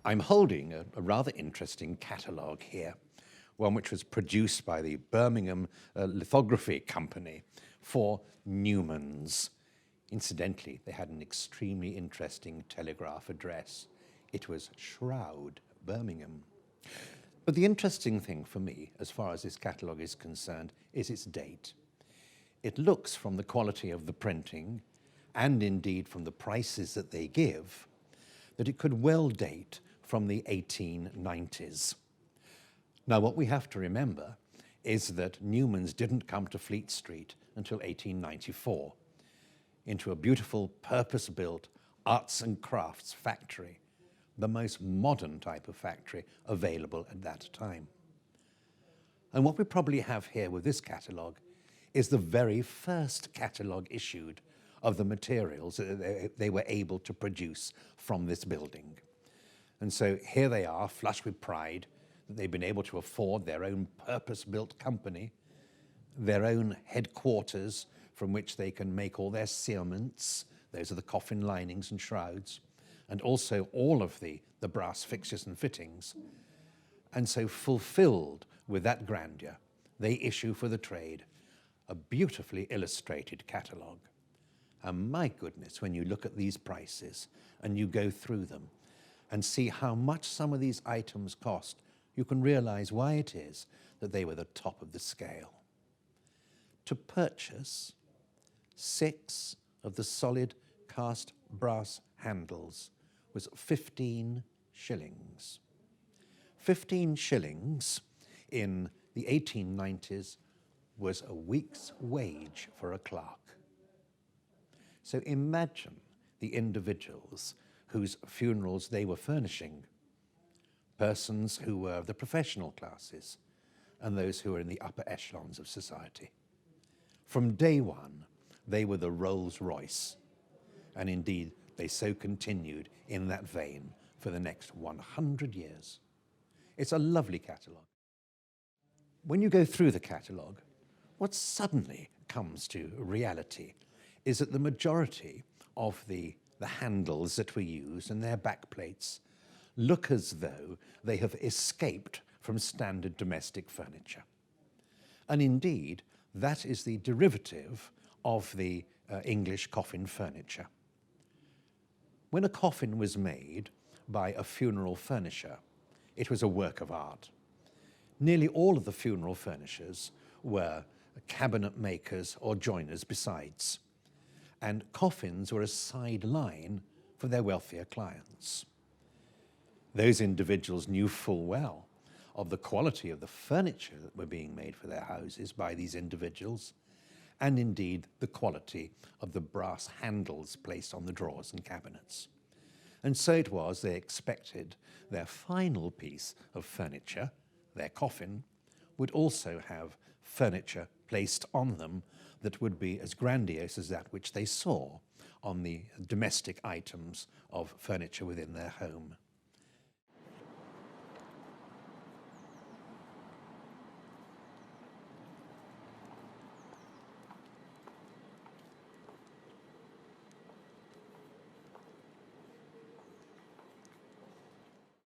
I'm holding a rather interesting catalogue here, one which was produced by the Birmingham Lithography Company for Newman's. Incidentally, they had an extremely interesting telegraph address. It was Shroud, Birmingham. But the interesting thing for me, as far as this catalogue is concerned, is its date. It looks, from the quality of the printing, and indeed from the prices that they give, that it could well date from the 1890s. Now, what we have to remember is that Newman's didn't come to Fleet Street until 1894, into a beautiful purpose-built arts and crafts factory, the most modern type of factory available at that time. And what we probably have here with this catalogue is the very first catalogue issued of the materials that they were able to produce from this building. And so here they are, flushed with pride that they've been able to afford their own purpose-built company, their own headquarters from which they can make all their cerements. Those are the coffin linings and shrouds, and also all of the brass fixtures and fittings. And so, fulfilled with that grandeur, they issue for the trade a beautifully illustrated catalogue. And my goodness, when you look at these prices and you go through them and see how much some of these items cost, you can realize why it is that they were the top of the scale. To purchase 6 of the solid cast brass handles was 15 shillings. 15 shillings in the 1890s was a week's wage for a clerk. So imagine the individuals whose funerals they were furnishing, persons who were of the professional classes and those who were in the upper echelons of society. From day one, they were the Rolls-Royce, and indeed they so continued in that vein for the next 100 years. It's a lovely catalogue. When you go through the catalogue, what suddenly comes to reality is that the majority of the handles that we use and their backplates look as though they have escaped from standard domestic furniture. And indeed, that is the derivative of the English coffin furniture. When a coffin was made by a funeral furnisher, it was a work of art. Nearly all of the funeral furnishers were cabinet makers or joiners besides, and coffins were a sideline for their wealthier clients. Those individuals knew full well of the quality of the furniture that were being made for their houses by these individuals, and indeed the quality of the brass handles placed on the drawers and cabinets. And so it was they expected their final piece of furniture, their coffin, would also have furniture placed on them that would be as grandiose as that which they saw on the domestic items of furniture within their home.